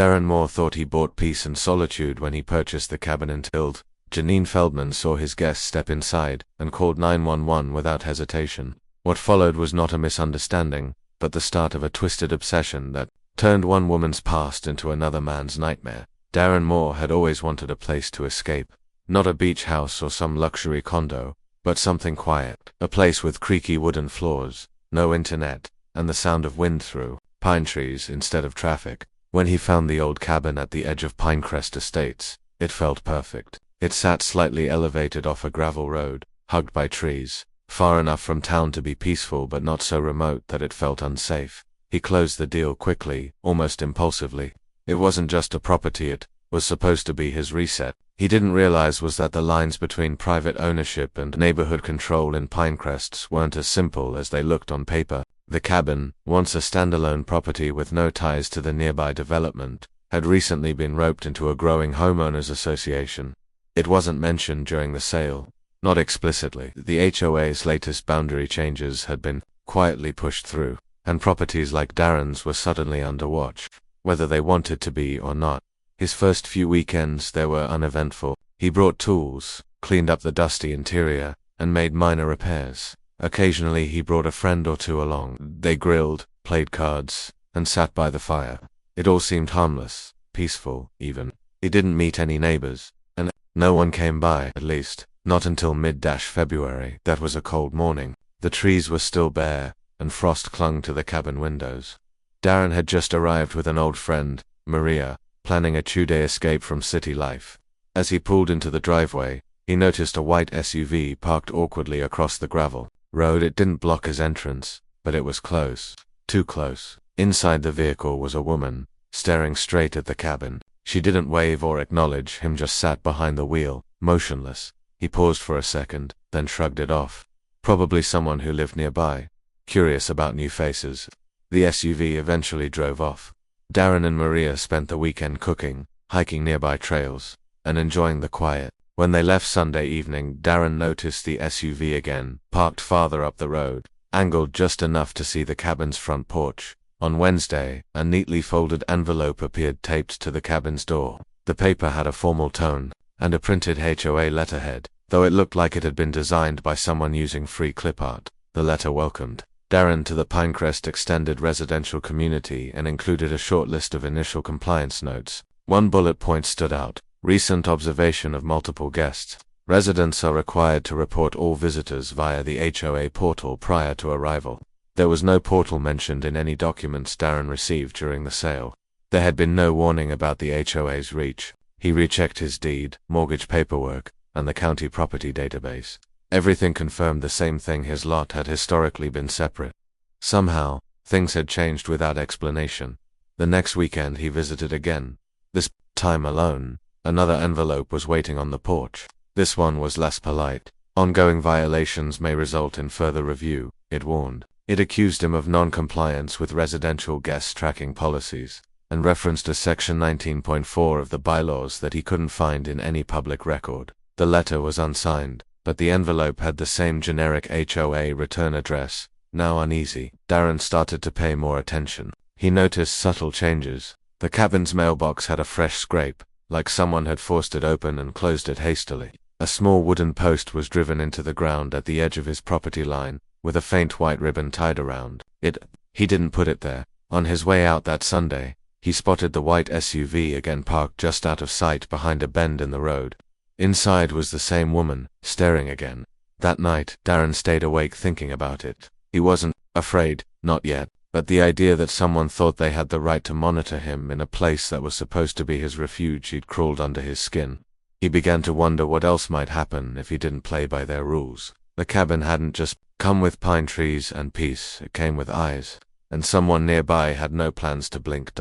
Darren Moore thought he bought peace and solitude when he purchased the cabin until Janine Feldman saw his guest step inside and called 911 without hesitation. What followed was not a misunderstanding, but the start of a twisted obsession that turned one woman's past into another man's nightmare. Darren Moore had always wanted a place to escape. Not a beach house or some luxury condo, but something quiet. A place with creaky wooden floors, no internet, and the sound of wind through pine trees instead of traffic. When he found the old cabin at the edge of Pinecrest Estates, it felt perfect. It sat slightly elevated off a gravel road, hugged by trees, far enough from town to be peaceful but not so remote that it felt unsafe. He closed the deal quickly, almost impulsively. It wasn't just a property, it was supposed to be his reset. He didn't realize was that the lines between private ownership and neighborhood control in Pinecrests weren't as simple as they looked on paper. The cabin, once a standalone property with no ties to the nearby development, had recently been roped into a growing homeowners association. It wasn't mentioned during the sale, not explicitly. The HOA's latest boundary changes had been quietly pushed through, and properties like Darren's were suddenly under watch, whether they wanted to be or not. His first few weekends there were uneventful. He brought tools, cleaned up the dusty interior, and made minor repairs. Occasionally he brought a friend or two along. They grilled, played cards, and sat by the fire. It all seemed harmless, peaceful, even. He didn't meet any neighbors, and no one came by, at least, not until mid-February. That was a cold morning. The trees were still bare, and frost clung to the cabin windows. Darren had just arrived with an old friend, Maria, planning a two-day escape from city life. As he pulled into the driveway, he noticed a white SUV parked awkwardly across the gravel road. It didn't block his entrance, but it was close. Too close. Inside the vehicle was a woman, staring straight at the cabin. She didn't wave or acknowledge him, just sat behind the wheel, motionless. He paused for a second, then shrugged it off. Probably someone who lived nearby, curious about new faces. The SUV eventually drove off. Darren and Maria spent the weekend cooking, hiking nearby trails, and enjoying the quiet. When they left Sunday evening, Darren noticed the SUV again, parked farther up the road, angled just enough to see the cabin's front porch. On Wednesday, a neatly folded envelope appeared taped to the cabin's door. The paper had a formal tone, and a printed HOA letterhead, though it looked like it had been designed by someone using free clip art. The letter welcomed Darren to the Pinecrest Extended Residential Community and included a short list of initial compliance notes. One bullet point stood out: recent observation of multiple guests. Residents are required to report all visitors via the HOA portal prior to arrival. There was no portal mentioned in any documents Darren received during the sale. There had been no warning about the HOA's reach. He rechecked his deed, mortgage paperwork, and the county property database. Everything confirmed the same thing: his lot had historically been separate. Somehow, things had changed without explanation. The next weekend he visited again. This time alone. Another envelope was waiting on the porch. This one was less polite. Ongoing violations may result in further review, it warned. It accused him of non-compliance with residential guest tracking policies, and referenced a section 19.4 of the bylaws that he couldn't find in any public record. The letter was unsigned, but the envelope had the same generic HOA return address. Now uneasy, Darren started to pay more attention. He noticed subtle changes. The cabin's mailbox had a fresh scrape, like someone had forced it open and closed it hastily. A small wooden post was driven into the ground at the edge of his property line, with a faint white ribbon tied around it. He didn't put it there. On his way out that Sunday, he spotted the white SUV again parked just out of sight behind a bend in the road. Inside was the same woman, staring again. That night, Darren stayed awake thinking about it. He wasn't afraid, not yet, but the idea that someone thought they had the right to monitor him in a place that was supposed to be his refuge had crawled under his skin. He began to wonder what else might happen if he didn't play by their rules. The cabin hadn't just come with pine trees and peace, it came with eyes. And someone nearby had no plans to blink.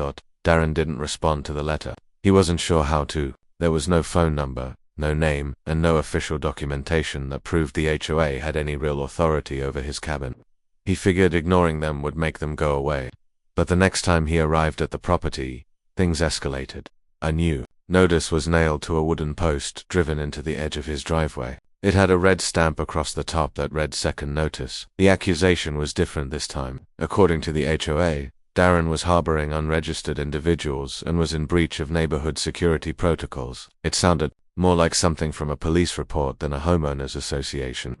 Darren didn't respond to the letter. He wasn't sure how to. There was no phone number, no name, and no official documentation that proved the HOA had any real authority over his cabin. He figured ignoring them would make them go away. But the next time he arrived at the property, things escalated. A new notice was nailed to a wooden post driven into the edge of his driveway. It had a red stamp across the top that read "Second Notice." The accusation was different this time. According to the HOA, Darren was harboring unregistered individuals and was in breach of neighborhood security protocols. It sounded more like something from a police report than a homeowners association.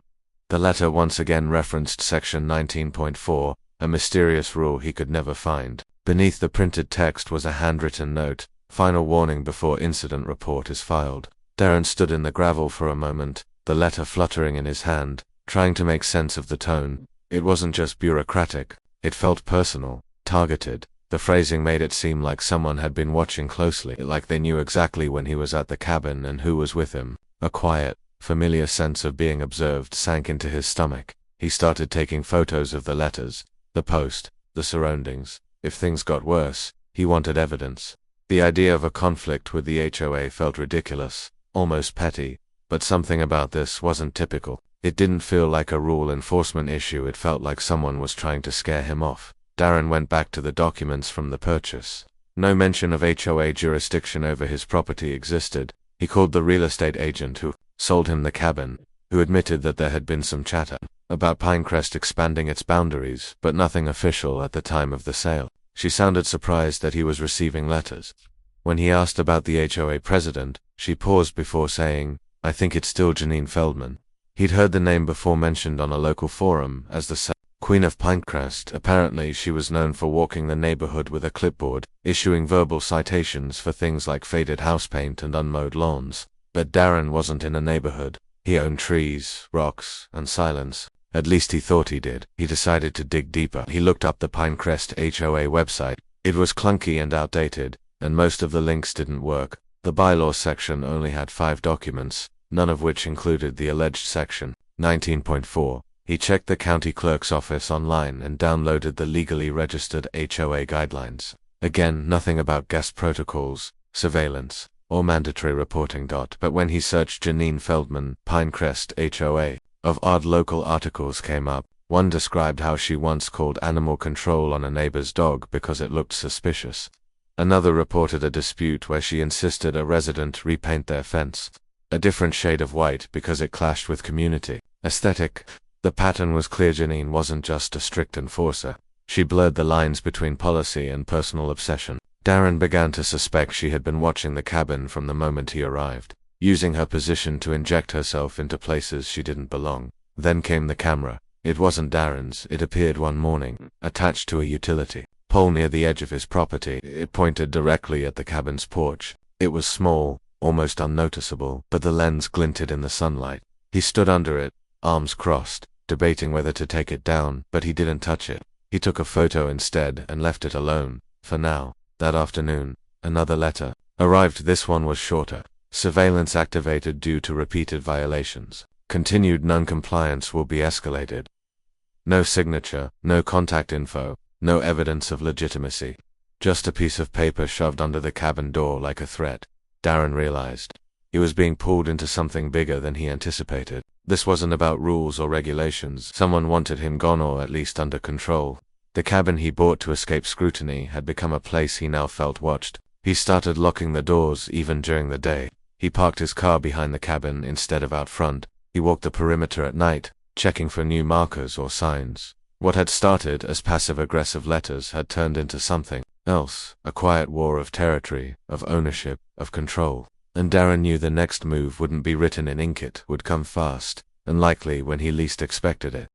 The letter once again referenced Section 19.4, a mysterious rule he could never find. Beneath the printed text was a handwritten note: "Final warning before incident report is filed." Darren stood in the gravel for a moment, the letter fluttering in his hand, trying to make sense of the tone. It wasn't just bureaucratic, it felt personal, targeted. The phrasing made it seem like someone had been watching closely, like they knew exactly when he was at the cabin and who was with him. A quiet, familiar sense of being observed sank into his stomach. He started taking photos of the letters, the post, the surroundings. If things got worse, he wanted evidence. The idea of a conflict with the HOA felt ridiculous, almost petty, but something about this wasn't typical. It didn't feel like a rule enforcement issue, it felt like someone was trying to scare him off. Darren went back to the documents from the purchase. No mention of HOA jurisdiction over his property existed. He called the real estate agent who sold him the cabin, who admitted that there had been some chatter about Pinecrest expanding its boundaries, but nothing official at the time of the sale. She sounded surprised that he was receiving letters. When he asked about the HOA president, she paused before saying, "I think it's still Janine Feldman." He'd heard the name before mentioned on a local forum as the Queen of Pinecrest. Apparently she was known for walking the neighborhood with a clipboard, issuing verbal citations for things like faded house paint and unmowed lawns. But Darren wasn't in a neighborhood. He owned trees, rocks, and silence. At least he thought he did. He decided to dig deeper. He looked up the Pinecrest HOA website. It was clunky and outdated, and most of the links didn't work. The bylaws section only had 5 documents, none of which included the alleged Section 19.4. He checked the county clerk's office online and downloaded the legally registered HOA guidelines. Again, nothing about guest protocols, surveillance, or mandatory reporting. But when he searched Janine Feldman, Pinecrest HOA, of odd local articles came up. One described how she once called animal control on a neighbor's dog because it looked suspicious. Another reported a dispute where she insisted a resident repaint their fence a different shade of white because it clashed with community aesthetic. The pattern was clear. Janine wasn't just a strict enforcer. She blurred the lines between policy and personal obsession. Darren began to suspect she had been watching the cabin from the moment he arrived, using her position to inject herself into places she didn't belong. Then came the camera. It wasn't Darren's. It appeared one morning, attached to a utility pole near the edge of his property. It pointed directly at the cabin's porch. It was small, almost unnoticeable, but the lens glinted in the sunlight. He stood under it, arms crossed, debating whether to take it down, but he didn't touch it. He took a photo instead and left it alone, for now. That afternoon, another letter arrived. This one was shorter. Surveillance activated due to repeated violations. Continued non-compliance will be escalated. No signature, no contact info, no evidence of legitimacy. Just a piece of paper shoved under the cabin door like a threat. Darren realized he was being pulled into something bigger than he anticipated. This wasn't about rules or regulations. Someone wanted him gone, or at least under control. The cabin he bought to escape scrutiny had become a place he now felt watched. He started locking the doors even during the day. He parked his car behind the cabin instead of out front. He walked the perimeter at night, checking for new markers or signs. What had started as passive-aggressive letters had turned into something else, a quiet war of territory, of ownership, of control. And Darren knew the next move wouldn't be written in ink. It would come fast, and likely when he least expected it.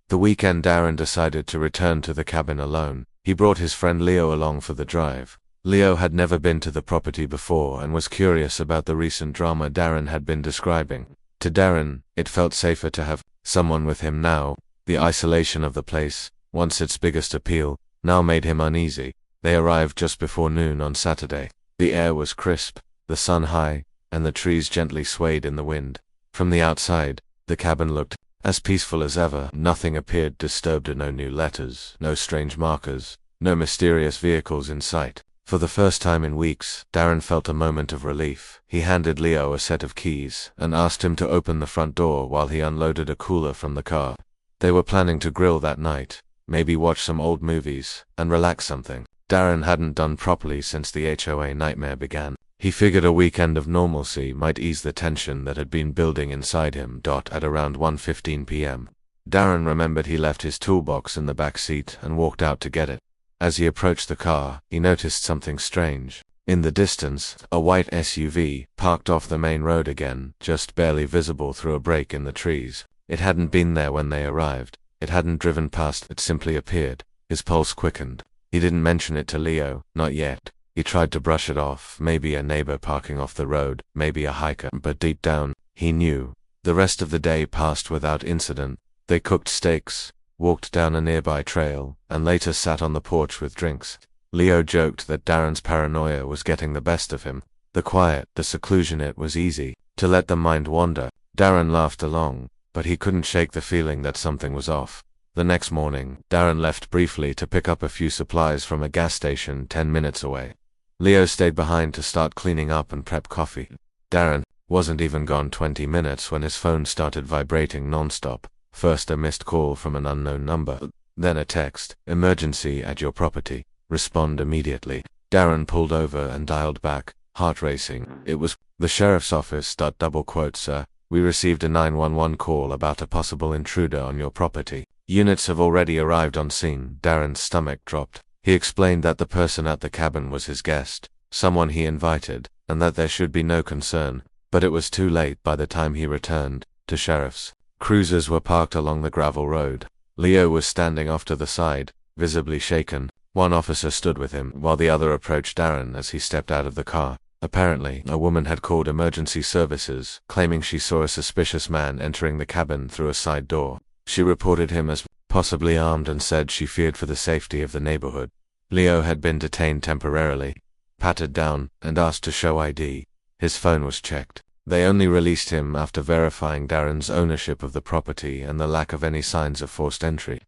The weekend Darren decided to return to the cabin alone. He brought his friend Leo along for the drive. Leo had never been to the property before and was curious about the recent drama Darren had been describing. To Darren, it felt safer to have someone with him now. The isolation of the place, once its biggest appeal, now made him uneasy. They arrived just before noon on Saturday. The air was crisp, the sun high, and the trees gently swayed in the wind. From the outside, the cabin looked as peaceful as ever. Nothing appeared disturbed. No new letters, no strange markers, no mysterious vehicles in sight. For the first time in weeks, Darren felt a moment of relief. He handed Leo a set of keys and asked him to open the front door while he unloaded a cooler from the car. They were planning to grill that night, maybe watch some old movies, and relax something Darren hadn't done properly since the HOA nightmare began. He figured a weekend of normalcy might ease the tension that had been building inside him. At around 1:15 p.m., Darren remembered he left his toolbox in the back seat and walked out to get it. As he approached the car, he noticed something strange. In the distance, a white SUV parked off the main road again, just barely visible through a break in the trees. It hadn't been there when they arrived. It hadn't driven past, it simply appeared. His pulse quickened. He didn't mention it to Leo, not yet. He tried to brush it off, maybe a neighbor parking off the road, maybe a hiker, but deep down, he knew. The rest of the day passed without incident. They cooked steaks, walked down a nearby trail, and later sat on the porch with drinks. Leo joked that Darren's paranoia was getting the best of him. The quiet, the seclusion, it was easy to let the mind wander. Darren laughed along, but he couldn't shake the feeling that something was off. The next morning, Darren left briefly to pick up a few supplies from a gas station 10 minutes away. Leo stayed behind to start cleaning up and prep coffee. Darren wasn't even gone 20 minutes when his phone started vibrating non-stop. First a missed call from an unknown number, then a text, "Emergency at your property. Respond immediately." Darren pulled over and dialed back, heart racing. It was the sheriff's office. Double quote, "Sir, we received a 911 call about a possible intruder on your property. Units have already arrived on scene." Darren's stomach dropped. He explained that the person at the cabin was his guest, someone he invited, and that there should be no concern. But it was too late by the time he returned to sheriff's. Cruisers were parked along the gravel road. Leo was standing off to the side, visibly shaken. One officer stood with him, while the other approached Darren as he stepped out of the car. Apparently, a woman had called emergency services, claiming she saw a suspicious man entering the cabin through a side door. She reported him as possibly armed and said she feared for the safety of the neighborhood. Leo had been detained temporarily, patted down, and asked to show ID. His phone was checked. They only released him after verifying Darren's ownership of the property and the lack of any signs of forced entry.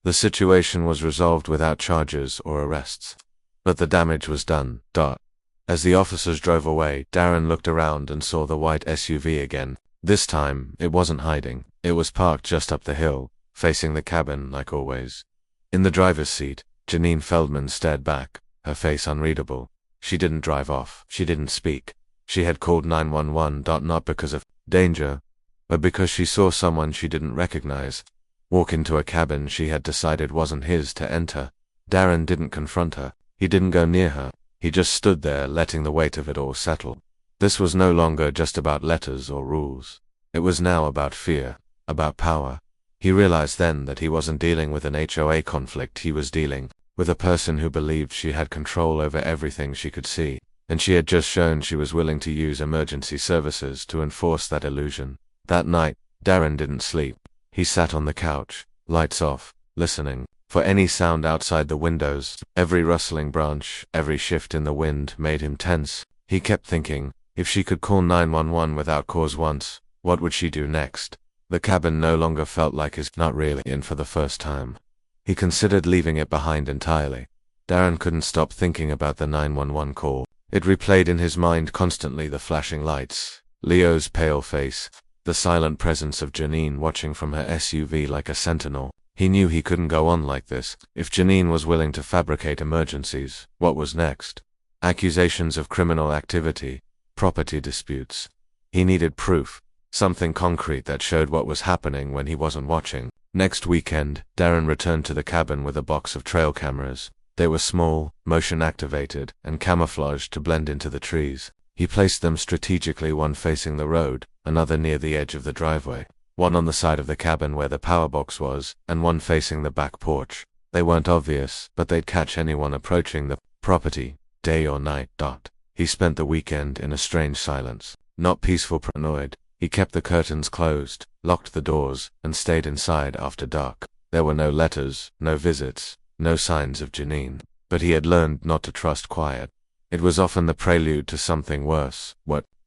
The situation was resolved without charges or arrests. But the damage was done. As the officers drove away, Darren looked around and saw the white SUV again. This time, it wasn't hiding. It was parked just up the hill, facing the cabin like always. In the driver's seat, Janine Feldman stared back, her face unreadable. She didn't drive off. She didn't speak. She had called 911, not because of danger, but because she saw someone she didn't recognize walk into a cabin she had decided wasn't his to enter. Darren didn't confront her. He didn't go near her. He just stood there, letting the weight of it all settle. This was no longer just about letters or rules. It was now about fear, about power. He realized then that he wasn't dealing with an HOA conflict. He was dealing with a person who believed she had control over everything she could see. And she had just shown she was willing to use emergency services to enforce that illusion. That night, Darren didn't sleep. He sat on the couch, lights off, listening for any sound outside the windows. Every rustling branch, every shift in the wind made him tense. He kept thinking, if she could call 911 without cause once, what would she do next? The cabin no longer felt like his, not really, in for the first time. He considered leaving it behind entirely. Darren couldn't stop thinking about the 911 call. It replayed in his mind constantly, the flashing lights, Leo's pale face, the silent presence of Janine watching from her SUV like a sentinel. He knew he couldn't go on like this. If Janine was willing to fabricate emergencies, what was next? Accusations of criminal activity, property disputes. He needed proof, something concrete that showed what was happening when he wasn't watching. Next weekend, Darren returned to the cabin with a box of trail cameras. They were small, motion-activated, and camouflaged to blend into the trees. He placed them strategically, one facing the road, another near the edge of the driveway, one on the side of the cabin where the power box was, and one facing the back porch. They weren't obvious, but they'd catch anyone approaching the property, day or night. He spent the weekend in a strange silence, not peaceful, paranoid. He kept the curtains closed, locked the doors, and stayed inside after dark. There were no letters, no visits, no signs of Janine, but he had learned not to trust quiet. It was often the prelude to something worse.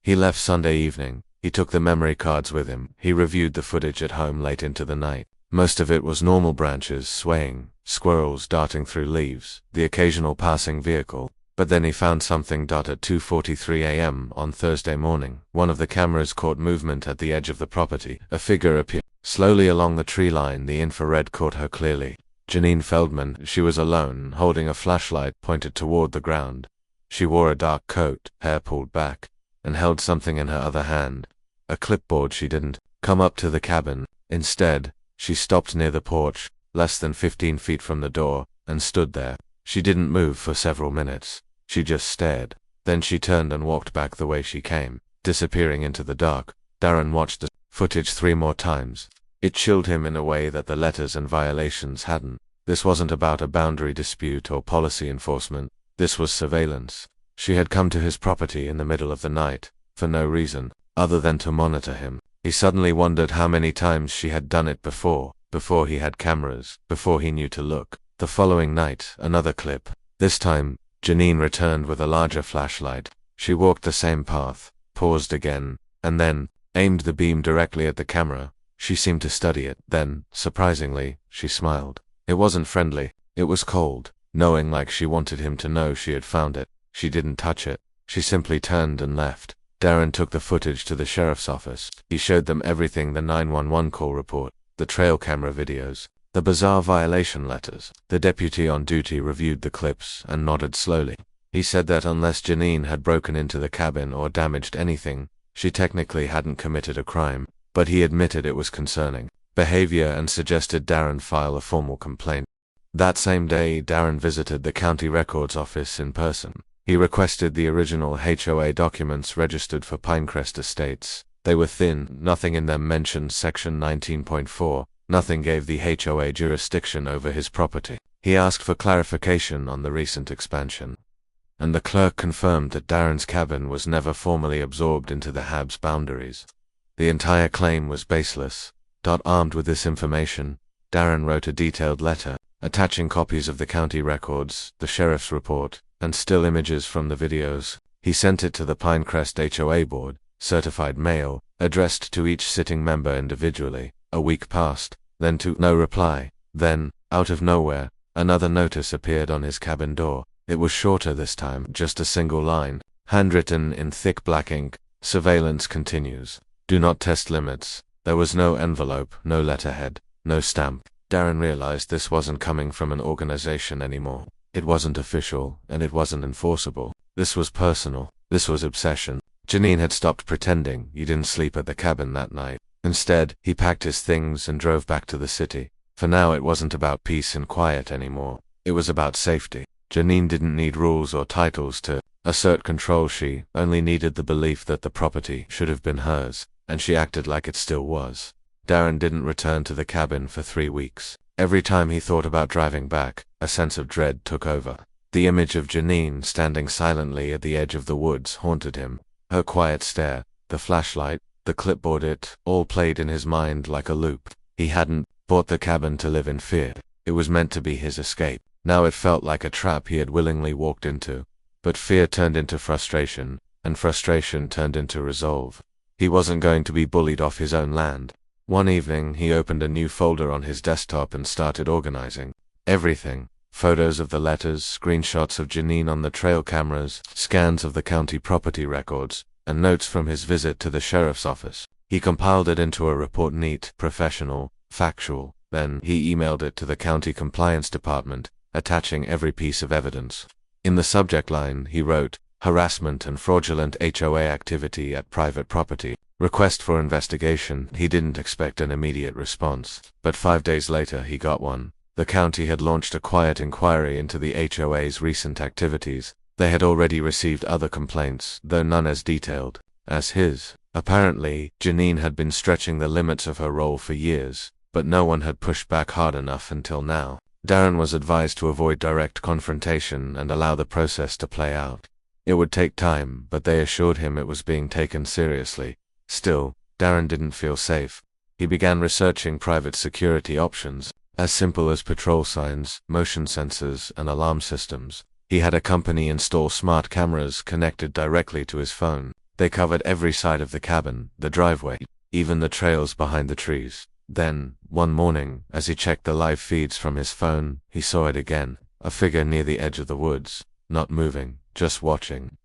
He left Sunday evening. He took the memory cards with him. He reviewed the footage at home late into the night. Most of it was normal branches swaying, squirrels darting through leaves, the occasional passing vehicle. But then he found something. At 2:43 a.m. on Thursday morning, one of the cameras caught movement at the edge of the property. A figure appeared slowly along the tree line. The infrared caught her clearly. Janine Feldman. She was alone, holding a flashlight pointed toward the ground. She wore a dark coat, hair pulled back, and held something in her other hand. A clipboard. She didn't come up to the cabin. Instead, she stopped near the porch, less than 15 feet from the door, and stood there. She didn't move for several minutes. She just stared. Then she turned and walked back the way she came, disappearing into the dark. Darren watched the footage 3 more times. It chilled him in a way that the letters and violations hadn't. This wasn't about a boundary dispute or policy enforcement. This was surveillance. She had come to his property in the middle of the night, for no reason, other than to monitor him. He suddenly wondered how many times she had done it before he had cameras, before he knew to look. The following night, another clip. This time, Janine returned with a larger flashlight. She walked the same path, paused again, and then aimed the beam directly at the camera. She seemed to study it. Then, surprisingly, she smiled. It wasn't friendly. It was cold, knowing, like she wanted him to know she had found it. She didn't touch it. She simply turned and left. Darren took the footage to the sheriff's office. He showed them everything: the 911 call report, the trail camera videos, the bizarre violation letters. The deputy on duty reviewed the clips and nodded slowly. He said that unless Janine had broken into the cabin or damaged anything, she technically hadn't committed a crime, but he admitted it was concerning behavior and suggested Darren file a formal complaint. That same day, Darren visited the county records office in person. He requested the original HOA documents registered for Pinecrest Estates. They were thin, nothing in them mentioned Section 19.4, nothing gave the HOA jurisdiction over his property. He asked for clarification on the recent expansion, and the clerk confirmed that Darren's cabin was never formally absorbed into the HAB's boundaries. The entire claim was baseless. Armed with this information, Darren wrote a detailed letter, attaching copies of the county records, the sheriff's report, and still images from the videos. He sent it to the Pinecrest HOA board, certified mail, addressed to each sitting member individually. A week passed, then no reply. Then, out of nowhere, another notice appeared on his cabin door. It was shorter this time, just a single line, handwritten in thick black ink. Surveillance continues. Do not test limits. There was no envelope, no letterhead, no stamp. Darren realized this wasn't coming from an organization anymore. It wasn't official, and it wasn't enforceable. This was personal. This was obsession. Janine had stopped pretending he didn't sleep at the cabin that night. Instead, he packed his things and drove back to the city. For now, it wasn't about peace and quiet anymore. It was about safety. Janine didn't need rules or titles to assert control. She only needed the belief that the property should have been hers, and she acted like it still was. Darren didn't return to the cabin for 3 weeks. Every time he thought about driving back, a sense of dread took over. The image of Janine standing silently at the edge of the woods haunted him. Her quiet stare, the flashlight, the clipboard, it all played in his mind like a loop. He hadn't bought the cabin to live in fear. It was meant to be his escape. Now it felt like a trap he had willingly walked into. But fear turned into frustration, and frustration turned into resolve. He wasn't going to be bullied off his own land. One evening, he opened a new folder on his desktop and started organizing everything. Photos of the letters, screenshots of Janine on the trail cameras, scans of the county property records, and notes from his visit to the sheriff's office. He compiled it into a report: neat, professional, factual. Then he emailed it to the county compliance department, attaching every piece of evidence. In the subject line, he wrote, "Harassment and fraudulent HOA activity at private property. Request for investigation." He didn't expect an immediate response, but 5 days later he got one. The county had launched a quiet inquiry into the HOA's recent activities. They had already received other complaints, though none as detailed as his. Apparently, Janine had been stretching the limits of her role for years, but no one had pushed back hard enough until now. Darren was advised to avoid direct confrontation and allow the process to play out. It would take time, but they assured him it was being taken seriously. Still, Darren didn't feel safe. He began researching private security options, as simple as patrol signs, motion sensors, and alarm systems. He had a company install smart cameras connected directly to his phone. They covered every side of the cabin, the driveway, even the trails behind the trees. Then, one morning, as he checked the live feeds from his phone, he saw it again, a figure near the edge of the woods, not moving, just watching.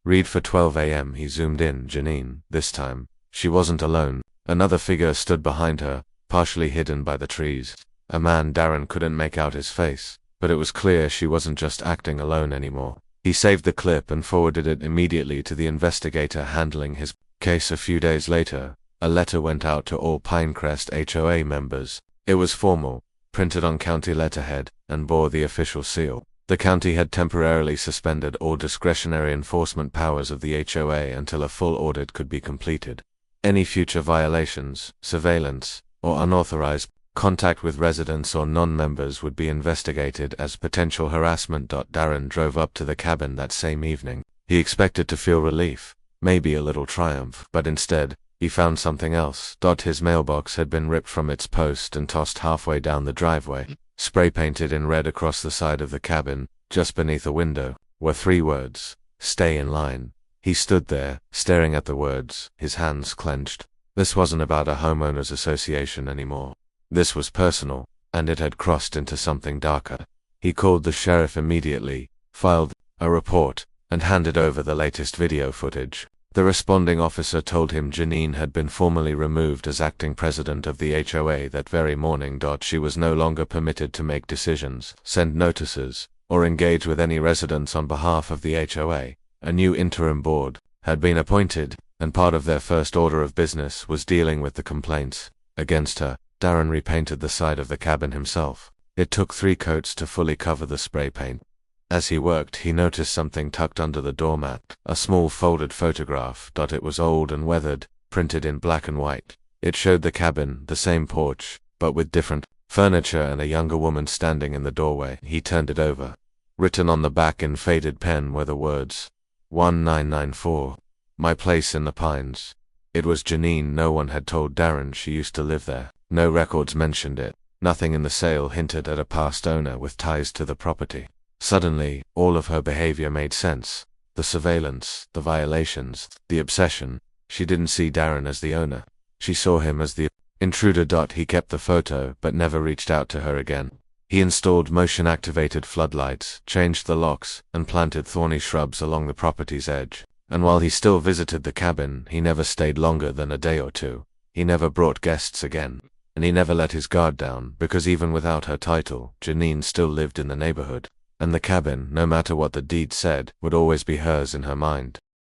Read for 12 a.m. He zoomed in. Janine. This time, she wasn't alone. Another figure stood behind her, partially hidden by the trees. A man. Darren couldn't make out his face, but it was clear she wasn't just acting alone anymore. He saved the clip and forwarded it immediately to the investigator handling his case. A few days later, a letter went out to all Pinecrest HOA members. It was formal, printed on county letterhead, and bore the official seal. The county had temporarily suspended all discretionary enforcement powers of the HOA until a full audit could be completed. Any future violations, surveillance, or unauthorized contact with residents or non-members would be investigated as potential harassment. Darren drove up to the cabin that same evening. He expected to feel relief, maybe a little triumph, but instead, he found something else. His mailbox had been ripped from its post and tossed halfway down the driveway. Spray painted in red across the side of the cabin, just beneath a window, were 3 words: "Stay in line." He stood there, staring at the words, his hands clenched. This wasn't about a homeowners association anymore. This was personal, and it had crossed into something darker. He called the sheriff immediately, filed a report, and handed over the latest video footage. The responding officer told him Janine had been formally removed as acting president of the HOA that very morning. She was no longer permitted to make decisions, send notices, or engage with any residents on behalf of the HOA. A new interim board had been appointed, and part of their first order of business was dealing with the complaints against her. Darren repainted the side of the cabin himself. It took 3 coats to fully cover the spray paint. As he worked, he noticed something tucked under the doormat, a small folded photograph. It was old and weathered, printed in black and white. It showed the cabin, the same porch, but with different furniture and a younger woman standing in the doorway. He turned it over. Written on the back in faded pen were the words, 1994, my place in the Pines. It was Janine. No one had told Darren she used to live there. No records mentioned it. Nothing in the sale hinted at a past owner with ties to the property. Suddenly, all of her behavior made sense. The surveillance, the violations, the obsession. She didn't see Darren as the owner. She saw him as the intruder. He kept the photo, but never reached out to her again. He installed motion-activated floodlights, changed the locks, and planted thorny shrubs along the property's edge. And while he still visited the cabin, he never stayed longer than a day or 2. He never brought guests again. And he never let his guard down, because even without her title, Janine still lived in the neighborhood. And the cabin, no matter what the deed said, would always be hers in her mind.